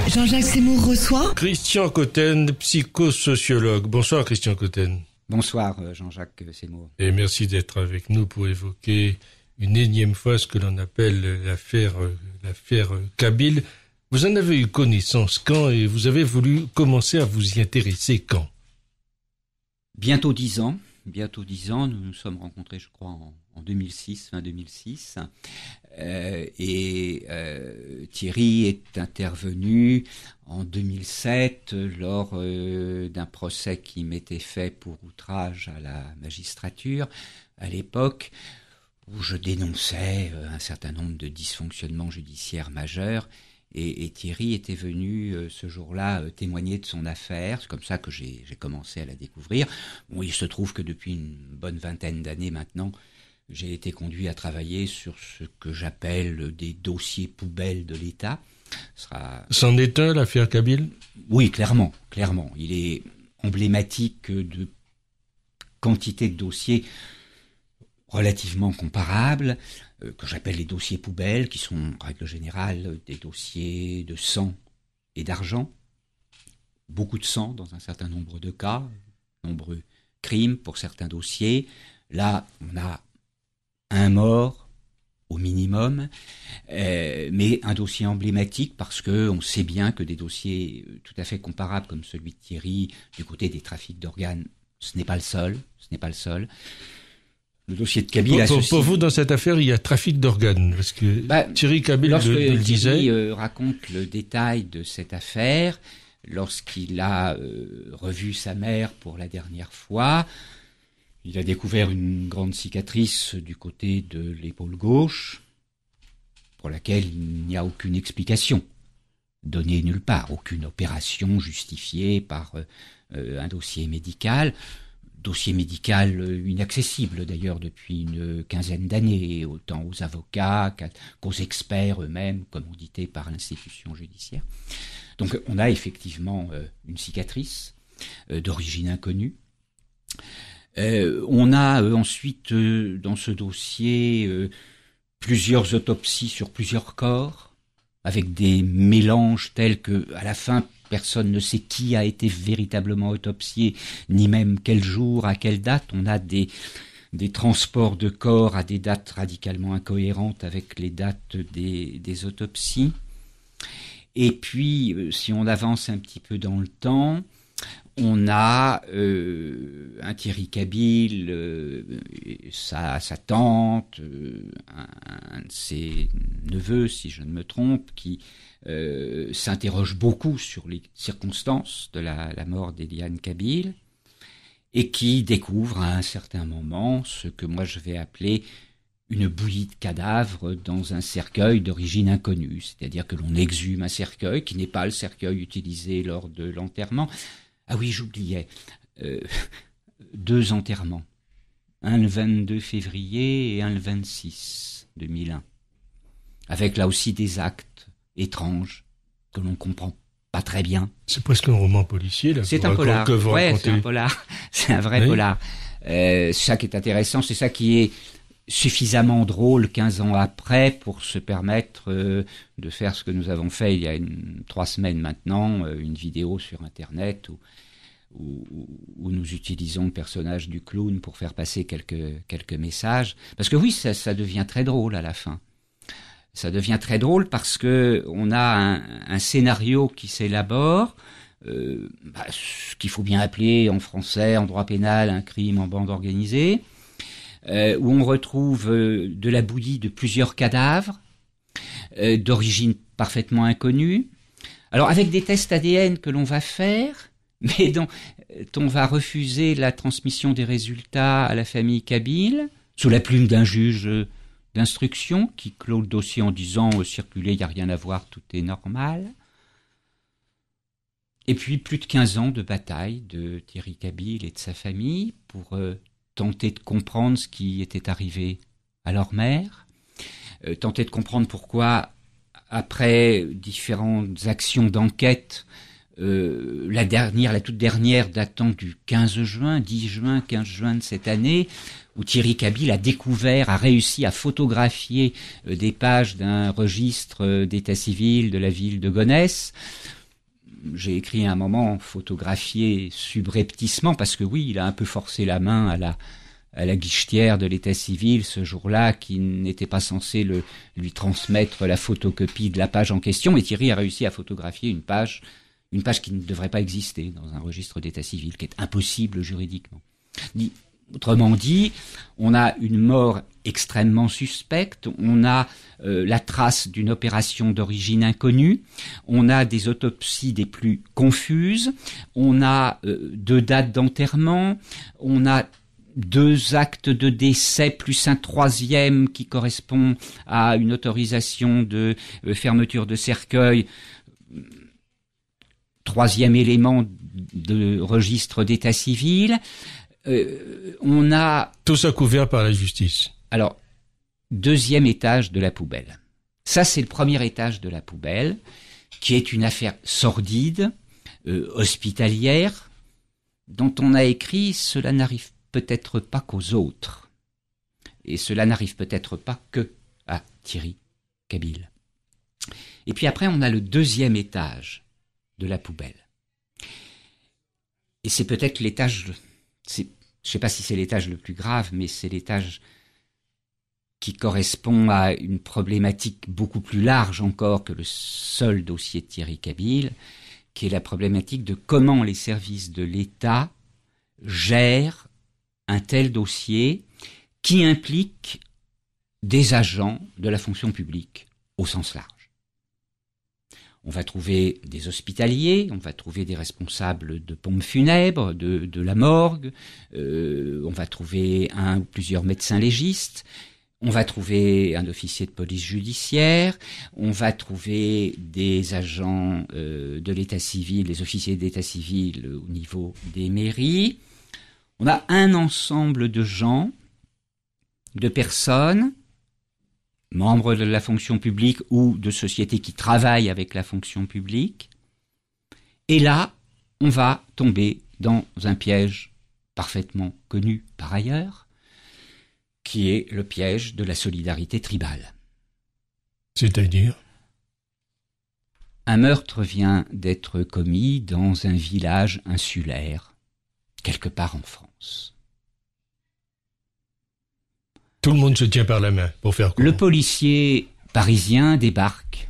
Jean-Jacques Seymour reçoit Christian Cotten, psychosociologue. Bonsoir Christian Cotten. Bonsoir Jean-Jacques Seymour. Et merci d'être avec nous pour évoquer une énième fois ce que l'on appelle l'affaire Kabyle. Vous en avez eu connaissance quand et vous avez voulu commencer à vous y intéresser quand? Bientôt 10 ans. Nous nous sommes rencontrés, je crois, en 2006, fin 2006. Thierry est intervenu en 2007 lors d'un procès qui m'était fait pour outrage à la magistrature à l'époque, où je dénonçais un certain nombre de dysfonctionnements judiciaires majeurs. Et Thierry était venu ce jour-là témoigner de son affaire. C'est comme ça que j'ai commencé à la découvrir. Bon, il se trouve que depuis une bonne vingtaine d'années maintenant, j'ai été conduit à travailler sur ce que j'appelle des dossiers poubelles de l'État. C'en est un, l'affaire Kabyle ? Oui, clairement. Il est emblématique de quantité de dossiers relativement comparables, que j'appelle les dossiers poubelles, qui sont en règle générale des dossiers de sang et d'argent. Beaucoup de sang dans un certain nombre de cas, nombreux crimes pour certains dossiers. Là, on a un mort au minimum, mais un dossier emblématique parce que on sait bien que des dossiers tout à fait comparables comme celui de Thierry, du côté des trafics d'organes, ce n'est pas le seul. Le dossier de Kabyle pour vous, dans cette affaire, il y a trafic d'organes, parce que Thierry Kabyle le disait. Thierry raconte le détail de cette affaire, lorsqu'il a revu sa mère pour la dernière fois, il a découvert une grande cicatrice du côté de l'épaule gauche, pour laquelle il n'y a aucune explication donnée nulle part, aucune opération justifiée par un dossier médical. Dossier médical inaccessible d'ailleurs depuis une quinzaine d'années, autant aux avocats qu'aux experts eux-mêmes, commandités par l'institution judiciaire. Donc on a effectivement une cicatrice d'origine inconnue. On a ensuite dans ce dossier plusieurs autopsies sur plusieurs corps, avec des mélanges tels que à la fin personne ne sait qui a été véritablement autopsié, ni même quel jour, à quelle date. On a des transports de corps à des dates radicalement incohérentes avec les dates des autopsies. Et puis, si on avance un petit peu dans le temps, on a un Thierry Kabyle, sa tante, un de ses neveux, si je ne me trompe, qui s'interroge beaucoup sur les circonstances de la mort d'Eliane Kabyle et qui découvre à un certain moment ce que moi je vais appeler une bouillie de cadavres dans un cercueil d'origine inconnue, c'est-à-dire que l'on exhume un cercueil qui n'est pas le cercueil utilisé lors de l'enterrement. Ah oui, j'oubliais, 2 enterrements, un le 22 février et un le 26 2001, avec là aussi des actes étranges que l'on comprend pas très bien. C'est presque un roman policier là. C'est un polar. Ouais, c'est un polar. C'est un vrai polar. C'est ça qui est intéressant, c'est ça qui est suffisamment drôle 15 ans après pour se permettre de faire ce que nous avons fait il y a 3 semaines maintenant, une vidéo sur Internet où nous utilisons le personnage du clown pour faire passer quelques messages. Parce que oui, ça devient très drôle à la fin. Ça devient très drôle parce que on a un scénario qui s'élabore, ce qu'il faut bien appeler en français, en droit pénal, un crime en bande organisée, où on retrouve de la bouillie de plusieurs cadavres, d'origine parfaitement inconnue. Alors avec des tests ADN que l'on va faire, mais dont on va refuser la transmission des résultats à la famille Kabyle, sous la plume d'un juge d'instruction qui clôt le dossier en disant « circulez, il n'y a rien à voir, tout est normal ». Et puis plus de 15 ans de bataille de Thierry Kabyle et de sa famille pour tenter de comprendre ce qui était arrivé à leur mère, tenter de comprendre pourquoi, après différentes actions d'enquête, la toute dernière datant du 15 juin de cette année, où Thierry Kabyle a réussi à photographier des pages d'un registre d'état civil de la ville de Gonesse, j'ai écrit à un moment photographié subrepticement, parce que oui, il a un peu forcé la main à la guichetière de l'état civil ce jour-là, qui n'était pas censé lui transmettre la photocopie de la page en question, et Thierry a réussi à photographier une page qui ne devrait pas exister dans un registre d'état civil, qui est impossible juridiquement. Autrement dit, on a une mort extrêmement suspecte, on a la trace d'une opération d'origine inconnue, on a des autopsies des plus confuses, on a 2 dates d'enterrement, on a 2 actes de décès plus un 3e qui correspond à une autorisation de fermeture de cercueil, 3e élément de registre d'état civil. On a... Tout ça couvert par la justice. Alors, 2e étage de la poubelle. Ça, c'est le premier étage de la poubelle, qui est une affaire sordide, hospitalière, dont on a écrit « Cela n'arrive peut-être pas qu'aux autres. Et cela n'arrive peut-être pas que à Thierry Cabil. » Et puis après, on a le 2e étage de la poubelle. Et c'est peut-être l'étage... je ne sais pas si c'est l'étage le plus grave, mais c'est l'étage qui correspond à une problématique beaucoup plus large encore que le seul dossier de Thierry Cabil, qui est la problématique de comment les services de l'État gèrent un tel dossier qui implique des agents de la fonction publique au sens large. On va trouver des hospitaliers, on va trouver des responsables de pompes funèbres, de la morgue, on va trouver un ou plusieurs médecins légistes, on va trouver un officier de police judiciaire, on va trouver des agents de l'état civil, des officiers d'état civil au niveau des mairies. On a un ensemble de gens, de personnes, membres de la fonction publique ou de sociétés qui travaillent avec la fonction publique. Et là, on va tomber dans un piège parfaitement connu par ailleurs, qui est le piège de la solidarité tribale. C'est-à-dire ? Un meurtre vient d'être commis dans un village insulaire, quelque part en France. Tout le monde se tient par la main pour faire quoi ? Le policier parisien débarque.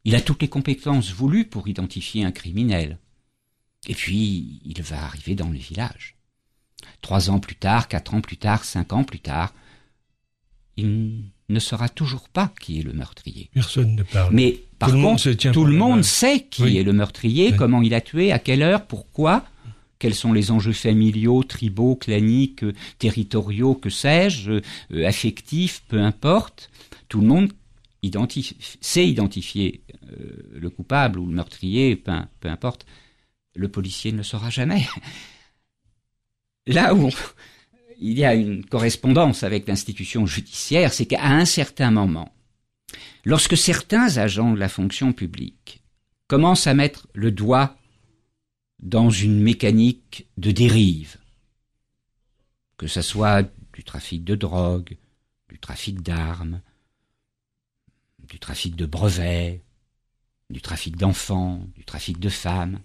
Il a toutes les compétences voulues pour identifier un criminel. Et puis, il va arriver dans le village. 3 ans plus tard, 4 ans plus tard, 5 ans plus tard, il ne saura toujours pas qui est le meurtrier. Personne ne parle. Mais par contre, tout le monde sait qui est le meurtrier, comment il a tué, à quelle heure, pourquoi. Quels sont les enjeux familiaux, tribaux, claniques, territoriaux, que sais-je, affectifs, peu importe. Tout le monde sait identifier le coupable ou le meurtrier, peu importe. Le policier ne le saura jamais. Là où il y a une correspondance avec l'institution judiciaire, c'est qu'à un certain moment, lorsque certains agents de la fonction publique commencent à mettre le doigt dans une mécanique de dérive, que ça soit du trafic de drogue, du trafic d'armes, du trafic de brevets, du trafic d'enfants, du trafic de femmes.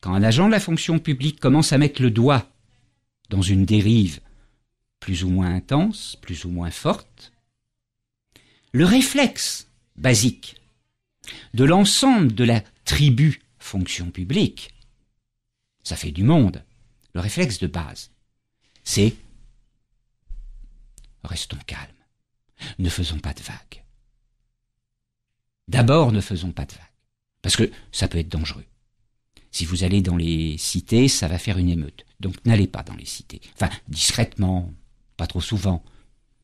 Quand un agent de la fonction publique commence à mettre le doigt dans une dérive plus ou moins intense, plus ou moins forte, le réflexe basique de l'ensemble de la tribu fonction publique, ça fait du monde. Le réflexe de base, c'est restons calmes, ne faisons pas de vagues. D'abord, ne faisons pas de vagues, parce que ça peut être dangereux. Si vous allez dans les cités, ça va faire une émeute. Donc n'allez pas dans les cités. Enfin, discrètement, pas trop souvent.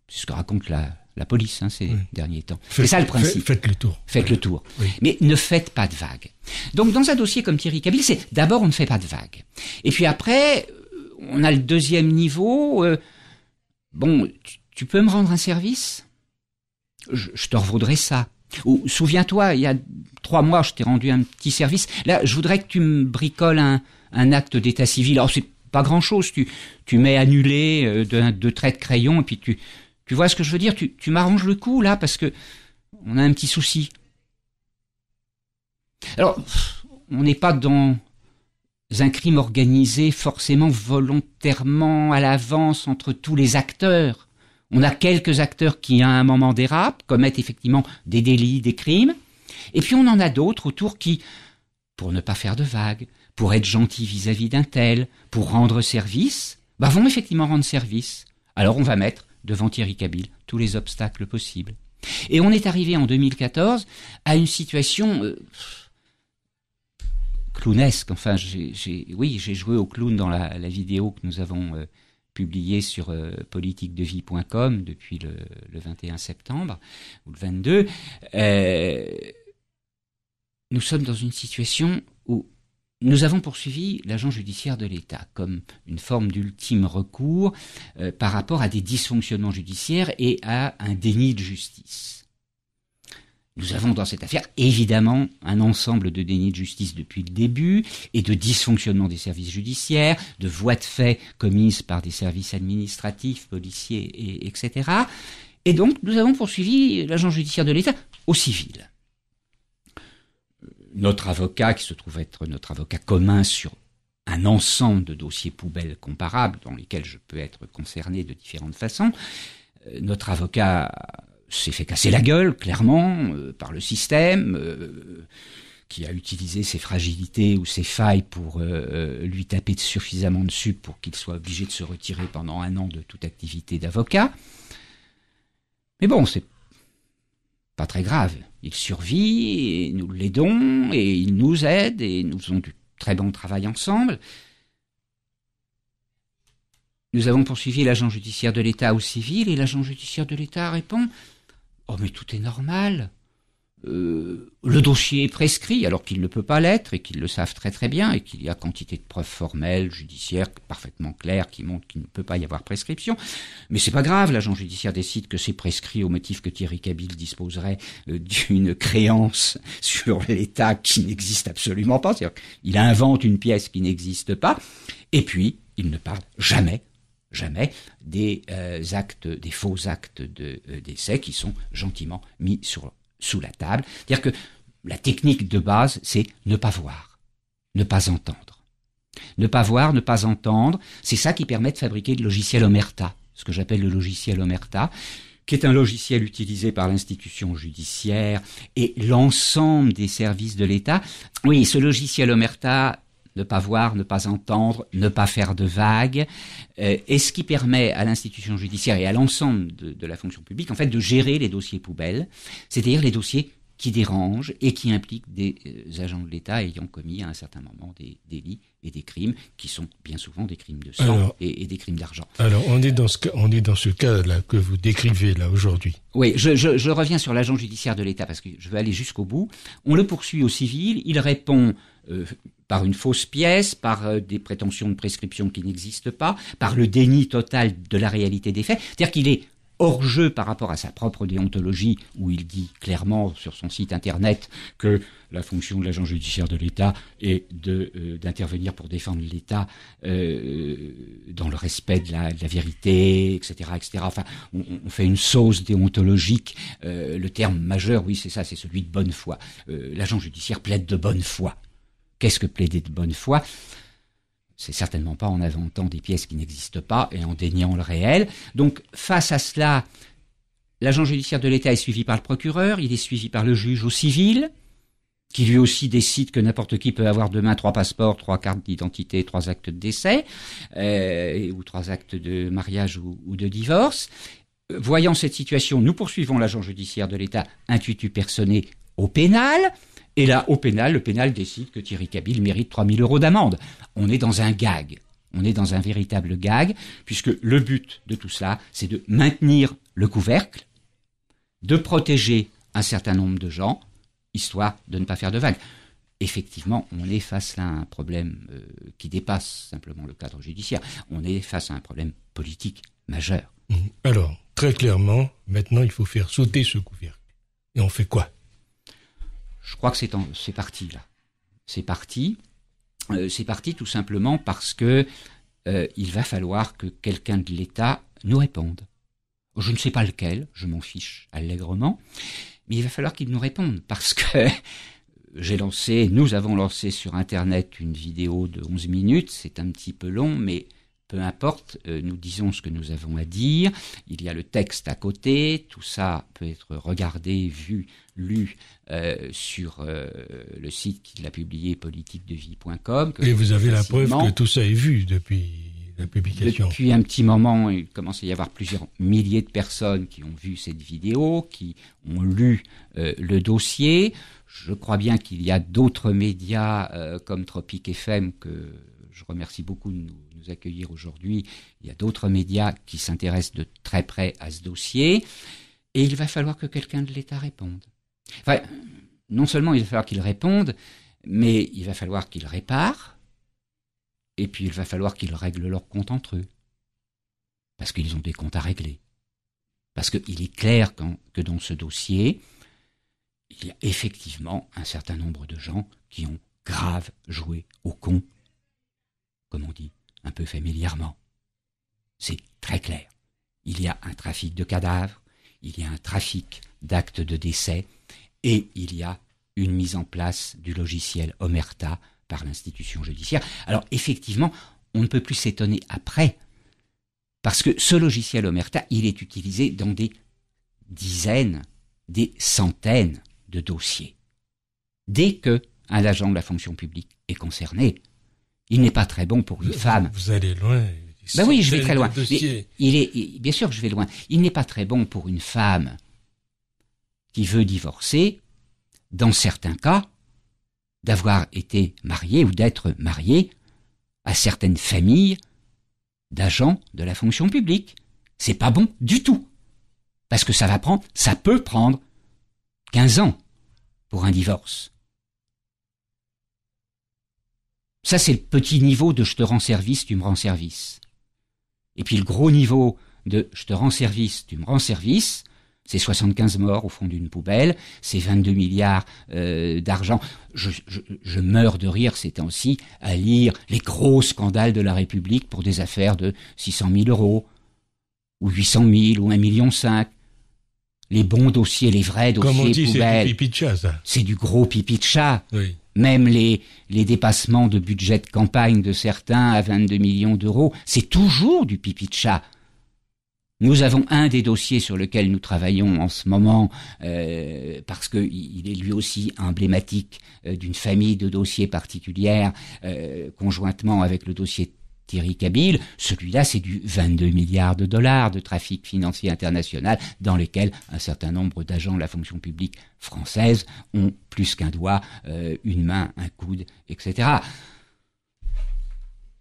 C'est ce que raconte la police ces derniers temps. C'est ça le principe. Faites le tour. Faites le tour. Oui. Mais ne faites pas de vagues. Donc dans un dossier comme Thierry Cabil, c'est d'abord on ne fait pas de vagues. Et puis après, on a le 2e niveau. Bon, tu peux me rendre un service ? Je te revaudrai ça. Ou souviens-toi, il y a 3 mois, je t'ai rendu un petit service. Là, je voudrais que tu me bricoles un acte d'état civil. Alors c'est pas grand-chose. Tu mets annulé de traits de crayon et puis tu vois ce que je veux dire, tu m'arranges le coup, là, parce que on a un petit souci. Alors, on n'est pas dans un crime organisé forcément volontairement à l'avance entre tous les acteurs. On a quelques acteurs qui, à un moment, dérapent, commettent effectivement des délits, des crimes. Et puis on en a d'autres autour qui, pour ne pas faire de vagues, pour être gentils vis-à-vis d'un tel, pour rendre service, vont effectivement rendre service. Alors on va mettre devant Thierry Cabil tous les obstacles possibles. Et on est arrivé en 2014 à une situation clownesque. Enfin, j'ai joué au clown dans la vidéo que nous avons publiée sur politiquedevie.com depuis le 21 septembre ou le 22. Nous sommes dans une situation où nous avons poursuivi l'agent judiciaire de l'État comme une forme d'ultime recours par rapport à des dysfonctionnements judiciaires et à un déni de justice. Nous avons dans cette affaire évidemment un ensemble de dénis de justice depuis le début et de dysfonctionnements des services judiciaires, de voies de fait commises par des services administratifs, policiers, etc. Et donc nous avons poursuivi l'agent judiciaire de l'État au civil. Notre avocat, qui se trouve être notre avocat commun sur un ensemble de dossiers poubelles comparables dans lesquels je peux être concerné de différentes façons, notre avocat s'est fait casser la gueule, clairement, par le système, qui a utilisé ses fragilités ou ses failles pour lui taper suffisamment dessus pour qu'il soit obligé de se retirer pendant 1 an de toute activité d'avocat. Mais bon, c'est pas très grave. Il survit, et nous l'aidons, et il nous aide, et nous faisons du très bon travail ensemble. Nous avons poursuivi l'agent judiciaire de l'État au civil, et l'agent judiciaire de l'État répond « Oh, mais tout est normal. Le dossier est prescrit, alors qu'il ne peut pas l'être, et qu'ils le savent très très bien, et qu'il y a quantité de preuves formelles, judiciaires, parfaitement claires, qui montrent qu'il ne peut pas y avoir prescription. Mais c'est pas grave, l'agent judiciaire décide que c'est prescrit au motif que Thierry Cabil disposerait d'une créance sur l'État qui n'existe absolument pas. C'est-à-dire qu'il invente une pièce qui n'existe pas, et puis il ne parle jamais des faux actes de décès qui sont gentiment mis sous la table. C'est-à-dire que la technique de base, c'est ne pas voir, ne pas entendre. Ne pas voir, ne pas entendre, c'est ça qui permet de fabriquer le logiciel Omerta, ce que j'appelle le logiciel Omerta, qui est un logiciel utilisé par l'institution judiciaire et l'ensemble des services de l'État. Oui, ce logiciel Omerta, ne pas voir, ne pas entendre, ne pas faire de vagues, et ce qui permet à l'institution judiciaire et à l'ensemble de la fonction publique, en fait, de gérer les dossiers poubelles, c'est-à-dire les dossiers qui dérangent et qui impliquent des agents de l'État ayant commis à un certain moment des délits et des crimes qui sont bien souvent des crimes de sang et des crimes d'argent. Alors, on est dans ce cas-là que vous décrivez là aujourd'hui. Oui, je reviens sur l'agent judiciaire de l'État parce que je veux aller jusqu'au bout. On le poursuit au civil, il répond par une fausse pièce, par des prétentions de prescription qui n'existent pas, par le déni total de la réalité des faits. C'est-à-dire qu'il est hors jeu par rapport à sa propre déontologie, où il dit clairement sur son site internet que la fonction de l'agent judiciaire de l'État est d'intervenir pour défendre l'État dans le respect de la vérité, etc., etc. Enfin, on fait une sauce déontologique. Le terme majeur, oui, c'est ça, c'est celui de bonne foi. L'agent judiciaire plaide de bonne foi. Qu'est-ce que plaider de bonne foi ? C'est certainement pas en inventant des pièces qui n'existent pas et en déniant le réel. Donc, face à cela, l'agent judiciaire de l'État est suivi par le procureur, il est suivi par le juge au civil, qui lui aussi décide que n'importe qui peut avoir demain 3 passeports, 3 cartes d'identité, 3 actes de décès, ou 3 actes de mariage ou de divorce. Voyant cette situation, nous poursuivons l'agent judiciaire de l'État intuitu personné au pénal. Et là, au pénal, le pénal décide que Thierry Cabil mérite 3 000 € d'amende. On est dans un gag. On est dans un véritable gag, puisque le but de tout cela, c'est de maintenir le couvercle, de protéger un certain nombre de gens, histoire de ne pas faire de vagues. Effectivement, on est face à un problème qui dépasse simplement le cadre judiciaire. On est face à un problème politique majeur. Alors, très clairement, maintenant, il faut faire sauter ce couvercle. Et on fait quoi ? Je crois que c'est parti, là. C'est parti tout simplement parce que il va falloir que quelqu'un de l'État nous réponde. Je ne sais pas lequel, je m'en fiche allègrement, mais il va falloir qu'il nous réponde parce que nous avons lancé sur Internet une vidéo de 11 minutes, c'est un petit peu long, mais peu importe, nous disons ce que nous avons à dire, il y a le texte à côté, tout ça peut être regardé, vu, lu sur le site qu'il a publié, politiquedevie.com. Et vous avez la preuve que tout ça est vu depuis la publication. Depuis un petit moment, il commence à y avoir plusieurs milliers de personnes qui ont vu cette vidéo, qui ont lu le dossier. Je crois bien qu'il y a d'autres médias comme Tropic FM, que je remercie beaucoup de nous accueillir aujourd'hui. Il y a d'autres médias qui s'intéressent de très près à ce dossier. Et il va falloir que quelqu'un de l'État réponde. Enfin, non seulement il va falloir qu'il réponde, mais il va falloir qu'il répare. Et puis il va falloir qu'ils règlent leurs comptes entre eux. Parce qu'ils ont des comptes à régler. Parce qu'il est clair que dans ce dossier, il y a effectivement un certain nombre de gens qui ont grave joué au con, comme on dit un peu familièrement. C'est très clair. Il y a un trafic de cadavres, il y a un trafic d'actes de décès, et il y a une mise en place du logiciel Omerta par l'institution judiciaire. Alors effectivement, on ne peut plus s'étonner après, parce que ce logiciel Omerta, il est utilisé dans des dizaines, des centaines de dossiers. Dès que un agent de la fonction publique est concerné, il n'est pas très bon pour une femme. Vous allez loin. Ben oui, je vais très loin. Bien sûr que je vais loin. Il n'est pas très bon pour une femme qui veut divorcer, dans certains cas, d'avoir été mariée ou d'être mariée à certaines familles d'agents de la fonction publique. C'est pas bon du tout. Parce que ça peut prendre 15 ans pour un divorce. Ça, c'est le petit niveau de « je te rends service, tu me rends service ». Et puis le gros niveau de « je te rends service, tu me rends service », c'est 75 morts au fond d'une poubelle, c'est 22 milliards d'argent. Je meurs de rire ces temps-ci à lire les gros scandales de la République pour des affaires de 600 000 euros, ou 800 000, ou 1,5 million. Les bons dossiers, les vrais dossiers comme on dit, poubelles. C'est du pipi de chat, ça. C'est du gros pipi de chat. Oui. Même les dépassements de budget de campagne de certains à 22 millions d'euros, c'est toujours du pipi de chat. Nous avons un des dossiers sur lequel nous travaillons en ce moment, parce qu'il est lui aussi emblématique d'une famille de dossiers particulières, conjointement avec le dossier Thierry Cabil. Celui-là, c'est du 22 milliards de dollars de trafic financier international dans lesquels un certain nombre d'agents de la fonction publique française ont plus qu'un doigt, une main, un coude, etc.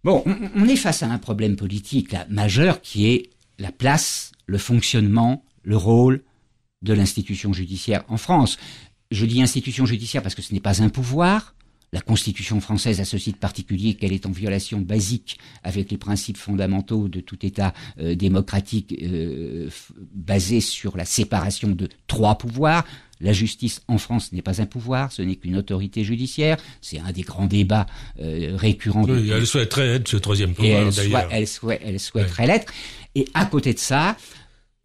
Bon, on est face à un problème politique là, majeur qui est la place, le fonctionnement, le rôle de l'institution judiciaire en France. Je dis institution judiciaire parce que ce n'est pas un pouvoir. La Constitution française a ce site particulier qu'elle est en violation basique avec les principes fondamentaux de tout État démocratique basé sur la séparation de 3 pouvoirs. La justice en France n'est pas un pouvoir, ce n'est qu'une autorité judiciaire. C'est un des grands débats récurrents. Oui, elle souhaiterait être ce 3e pouvoir, d'ailleurs. Elle souhaiterait l'être. Et à côté de ça,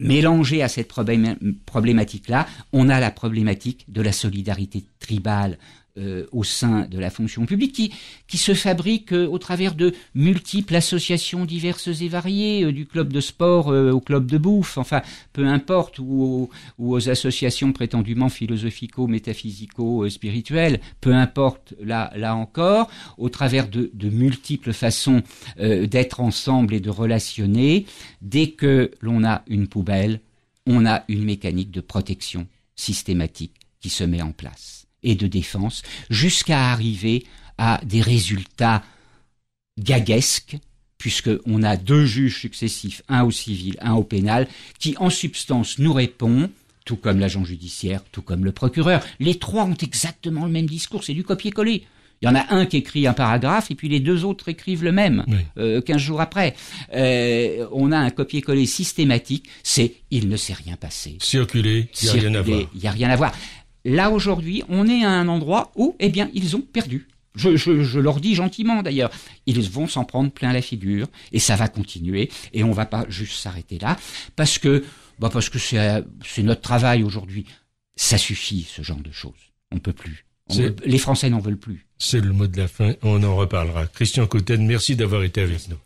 mélangé à cette problématique-là, on a la problématique de la solidarité tribale au sein de la fonction publique qui se fabrique au travers de multiples associations diverses et variées, du club de sport au club de bouffe, enfin peu importe, ou aux associations prétendument philosophico-métaphysico-spirituelles, peu importe là encore, au travers de multiples façons d'être ensemble et de relationner. Dès que l'on a une poubelle, on a une mécanique de protection systématique qui se met en place et de défense, jusqu'à arriver à des résultats gaguesques, puisqu'on a 2 juges successifs, un au civil, un au pénal, qui en substance nous répond, tout comme l'agent judiciaire, tout comme le procureur. Les 3 ont exactement le même discours, c'est du copier-coller. Il y en a un qui écrit un paragraphe et puis les 2 autres écrivent le même, 15 jours après. On a un copier-coller systématique, c'est « il ne s'est rien passé ». Circuler, il n'y a rien à voir. Il n'y a rien à voir. Là, aujourd'hui, on est à un endroit où, eh bien, ils ont perdu. Je leur dis gentiment, d'ailleurs. Ils vont s'en prendre plein la figure, et ça va continuer, et on va pas juste s'arrêter là, parce que c'est notre travail aujourd'hui. Ça suffit, ce genre de choses. On peut plus. Les Français n'en veulent plus. C'est le mot de la fin, on en reparlera. Christian Cotten, merci d'avoir été avec nous.